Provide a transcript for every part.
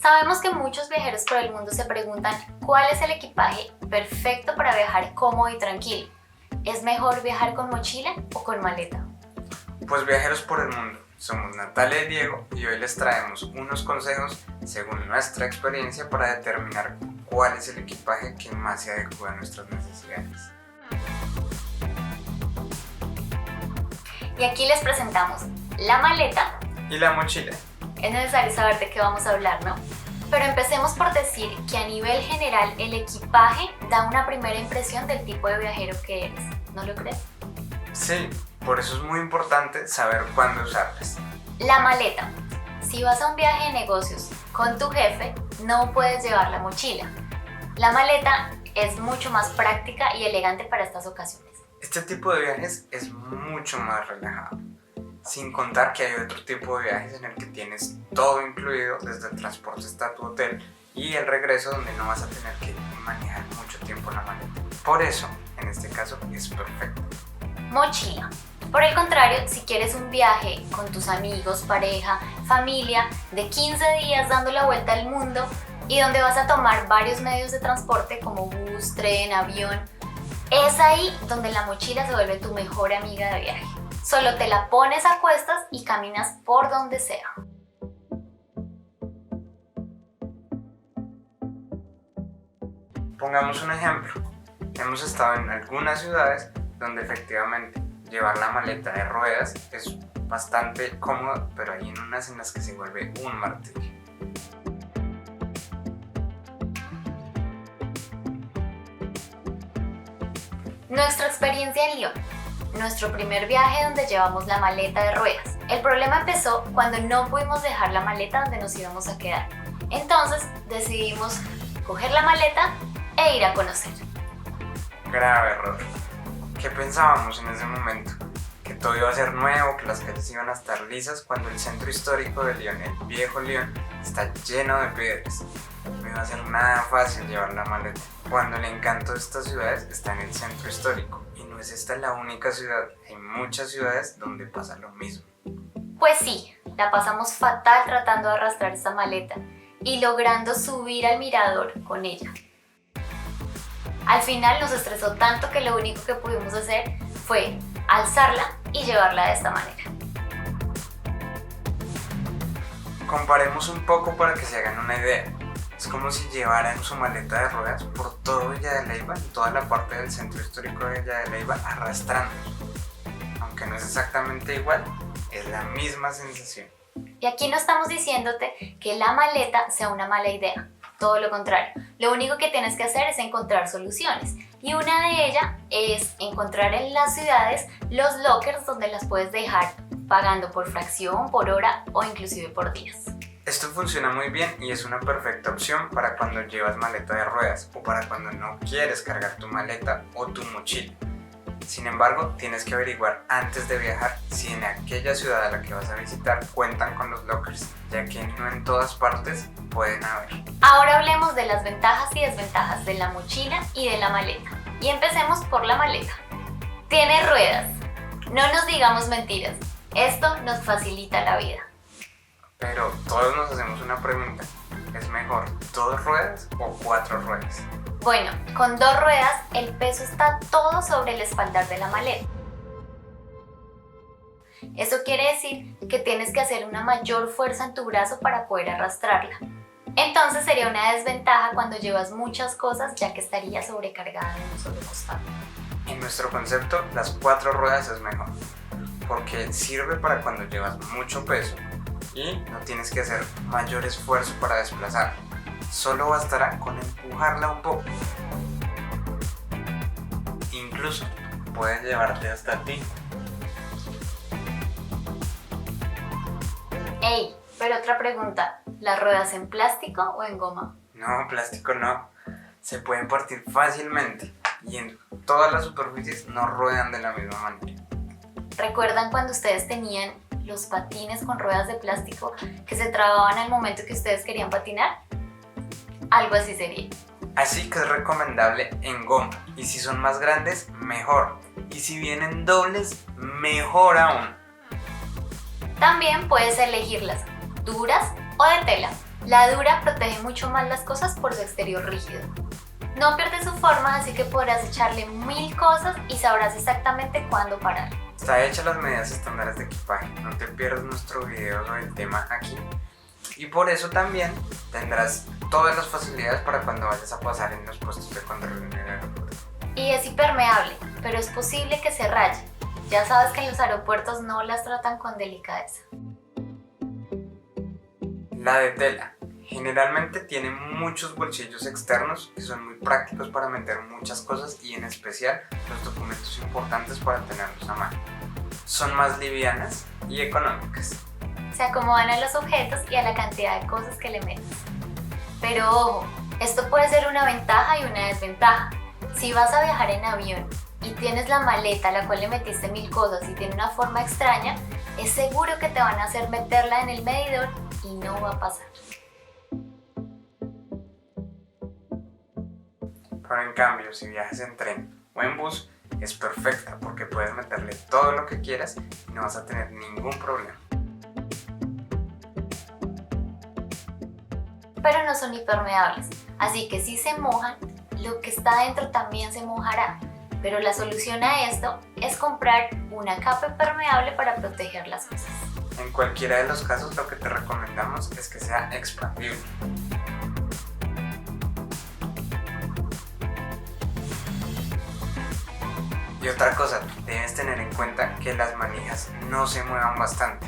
Sabemos que muchos viajeros por el mundo se preguntan cuál es el equipaje perfecto para viajar cómodo y tranquilo. ¿Es mejor viajar con mochila o con maleta? Pues viajeros por el mundo, somos Natalia y Diego y hoy les traemos unos consejos según nuestra experiencia para determinar cuál es el equipaje que más se adecua a nuestras necesidades. Y aquí les presentamos la maleta. Y la mochila. Es necesario saber de qué vamos a hablar, ¿no? Pero empecemos por decir que a nivel general el equipaje da una primera impresión del tipo de viajero que eres, ¿no lo crees? Sí, por eso es muy importante saber cuándo usarlas. La maleta. Si vas a un viaje de negocios con tu jefe, no puedes llevar la mochila. La maleta es mucho más práctica y elegante para estas ocasiones. Este tipo de viajes es mucho más relajado. Sin contar que hay otro tipo de viajes en el que tienes todo incluido, desde el transporte hasta tu hotel y el regreso, donde no vas a tener que manejar mucho tiempo la maleta. Por eso, en este caso, es perfecto. Mochila. Por el contrario, si quieres un viaje con tus amigos, pareja, familia, de 15 días dando la vuelta al mundo y donde vas a tomar varios medios de transporte como bus, tren, avión, es ahí donde la mochila se vuelve tu mejor amiga de viaje. Solo te la pones a cuestas y caminas por donde sea. Pongamos un ejemplo. Hemos estado en algunas ciudades donde efectivamente llevar la maleta de ruedas es bastante cómodo, pero hay en unas en las que se vuelve un martirio. Nuestra experiencia en Lyon. Nuestro primer viaje donde llevamos la maleta de ruedas. El problema empezó cuando no pudimos dejar la maleta donde nos íbamos a quedar. Entonces decidimos coger la maleta e ir a conocer. Grave error. ¿Qué pensábamos en ese momento? Que todo iba a ser nuevo, que las calles iban a estar lisas, cuando el centro histórico de Lyon, el viejo Lyon, está lleno de piedras. No iba a ser nada fácil llevar la maleta. Cuando el encanto de estas ciudades está en el centro histórico. Y no es esta la única ciudad, hay muchas ciudades donde pasa lo mismo. Pues sí, la pasamos fatal tratando de arrastrar esta maleta y logrando subir al mirador con ella. Al final nos estresó tanto que lo único que pudimos hacer fue alzarla y llevarla de esta manera. Comparemos un poco para que se hagan una idea. Es como si llevaran su maleta de ruedas por todo Villa de Leyva, toda la parte del centro histórico de Villa de Leyva, arrastrándola. Aunque no es exactamente igual, es la misma sensación. Y aquí no estamos diciéndote que la maleta sea una mala idea, todo lo contrario. Lo único que tienes que hacer es encontrar soluciones. Y una de ellas es encontrar en las ciudades los lockers donde las puedes dejar pagando por fracción, por hora o inclusive por días. Esto funciona muy bien y es una perfecta opción para cuando llevas maleta de ruedas o para cuando no quieres cargar tu maleta o tu mochila. Sin embargo, tienes que averiguar antes de viajar si en aquella ciudad a la que vas a visitar cuentan con los lockers, ya que no en todas partes pueden haber. Ahora hablemos de las ventajas y desventajas de la mochila y de la maleta. Y empecemos por la maleta. Tiene ruedas. No nos digamos mentiras. Esto nos facilita la vida. Pero todos nos hacemos una pregunta. ¿Es mejor 2 ruedas o 4 ruedas? Bueno, con 2 ruedas el peso está todo sobre el espaldar de la maleta. Eso quiere decir que tienes que hacer una mayor fuerza en tu brazo para poder arrastrarla. Entonces sería una desventaja cuando llevas muchas cosas, ya que estaría sobrecargada en un solo costado. En nuestro concepto, las 4 ruedas es mejor, porque sirve para cuando llevas mucho peso y no tienes que hacer mayor esfuerzo para desplazarla. Solo bastará con empujarla un poco. Incluso pueden llevarte hasta ti. Ey, pero otra pregunta, ¿las ruedas en plástico o en goma? No, plástico no. Se pueden partir fácilmente y en todas las superficies no ruedan de la misma manera. ¿Recuerdan cuando ustedes tenían los patines con ruedas de plástico que se trababan al momento que ustedes querían patinar? Algo así sería. Así que es recomendable en goma, y si son más grandes, mejor, y si vienen dobles, mejor aún. También puedes elegirlas duras o de tela. La dura protege mucho más las cosas por su exterior rígido. No pierde su forma, así que podrás echarle 1000 cosas y sabrás exactamente cuándo parar. Está hecha las medidas estándares de equipaje, no te pierdas nuestro video sobre el tema aquí. Y por eso también tendrás todas las facilidades para cuando vayas a pasar en los puestos de control en el aeropuerto. Y es impermeable, pero es posible que se raye. Ya sabes que en los aeropuertos no las tratan con delicadeza. La de tela. Generalmente tiene muchos bolsillos externos que son muy prácticos para meter muchas cosas y en especial los documentos importantes para tenerlos a mano. Son más livianas y económicas. Se acomodan a los objetos y a la cantidad de cosas que le metes. Pero ojo, esto puede ser una ventaja y una desventaja. Si vas a viajar en avión y tienes la maleta a la cual le metiste 1000 cosas y tiene una forma extraña, es seguro que te van a hacer meterla en el medidor y no va a pasar. Pero en cambio, si viajas en tren o en bus, es perfecta porque puedes meterle todo lo que quieras y no vas a tener ningún problema. Pero no son impermeables, así que si se mojan, lo que está dentro también se mojará. Pero la solución a esto es comprar una capa impermeable para proteger las cosas. En cualquiera de los casos, lo que te recomendamos es que sea expandible. Y otra cosa, debes tener en cuenta que las manijas no se muevan bastante,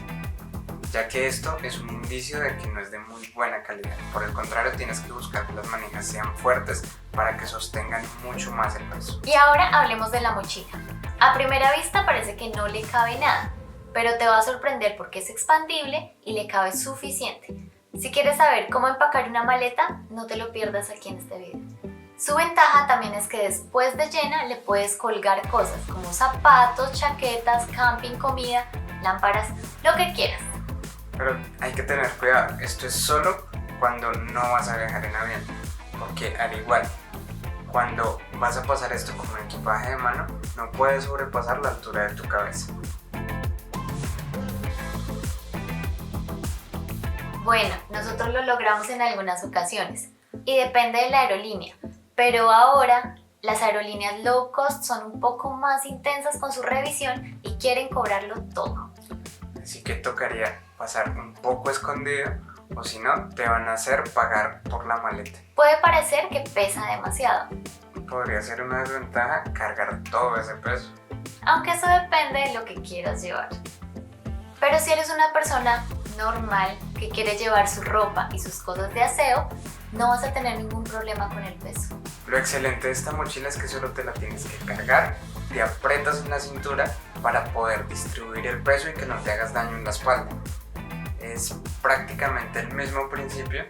ya que esto es un indicio de que no es de muy buena calidad. Por el contrario, tienes que buscar que las manijas sean fuertes para que sostengan mucho más el peso. Y ahora hablemos de la mochila. A primera vista parece que no le cabe nada, pero te va a sorprender porque es expandible y le cabe suficiente. Si quieres saber cómo empacar una maleta, no te lo pierdas aquí en este video. Su ventaja también es que después de llena le puedes colgar cosas como zapatos, chaquetas, camping, comida, lámparas, lo que quieras. Pero hay que tener cuidado, esto es solo cuando no vas a viajar en avión, porque al igual, cuando vas a pasar esto como equipaje de mano, no puedes sobrepasar la altura de tu cabeza. Bueno, nosotros lo logramos en algunas ocasiones y depende de la aerolínea, pero ahora las aerolíneas low cost son un poco más intensas con su revisión y quieren cobrarlo todo. Así que tocaría pasar un poco escondido o si no, te van a hacer pagar por la maleta. Puede parecer que pesa demasiado, Podría ser una desventaja cargar todo ese peso. aunque eso depende de lo que quieras llevar. Pero si eres una persona normal que quiere llevar su ropa y sus cosas de aseo, no vas a tener ningún problema con el peso. Lo excelente de esta mochila es que solo te la tienes que cargar, te aprietas en la cintura para poder distribuir el peso y que no te hagas daño en la espalda. Es prácticamente el mismo principio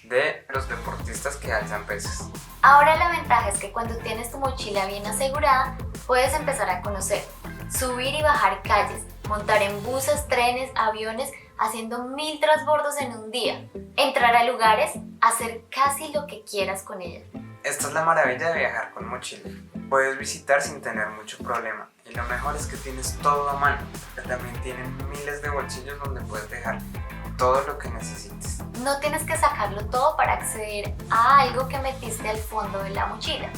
de los deportistas que alzan pesas. Ahora la ventaja es que cuando tienes tu mochila bien asegurada, puedes empezar a conocer, subir y bajar calles, montar en buses, trenes, aviones, haciendo 1000 transbordos en un día, entrar a lugares, hacer casi lo que quieras con ella. Esta es la maravilla de viajar con mochila. Puedes visitar sin tener mucho problema y lo mejor es que tienes todo a mano. También tienen miles de bolsillos donde puedes dejar todo lo que necesites. No tienes que sacarlo todo para acceder a algo que metiste al fondo de la mochila.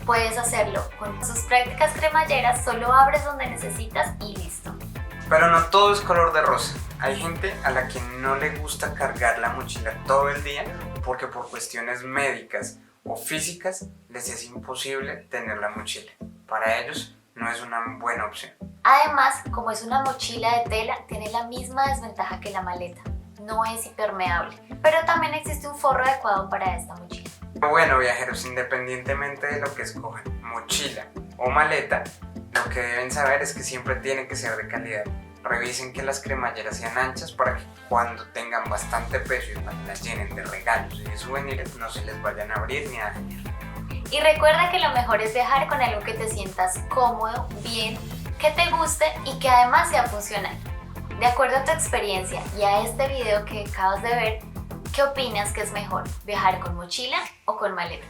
Puedes hacerlo con sus prácticas cremalleras, solo abres donde necesitas y listo. Pero no todo es color de rosa. Hay gente a la que no le gusta cargar la mochila todo el día porque por cuestiones médicas o físicas les es imposible tener la mochila. Para ellos no es una buena opción. Además, como es una mochila de tela, tiene la misma desventaja que la maleta. No es impermeable, pero también existe un forro adecuado para esta mochila. Bueno, viajeros, independientemente de lo que escojan, mochila o maleta, lo que deben saber es que siempre tienen que ser de calidad. Revisen que las cremalleras sean anchas para que cuando tengan bastante peso y cuando las llenen de regalos y de souvenirs no se les vayan a abrir ni a dañar. Y recuerda que lo mejor es viajar con algo que te sientas cómodo, bien, que te guste y que además sea funcional. De acuerdo a tu experiencia y a este video que acabas de ver, ¿qué opinas que es mejor, viajar con mochila o con maleta?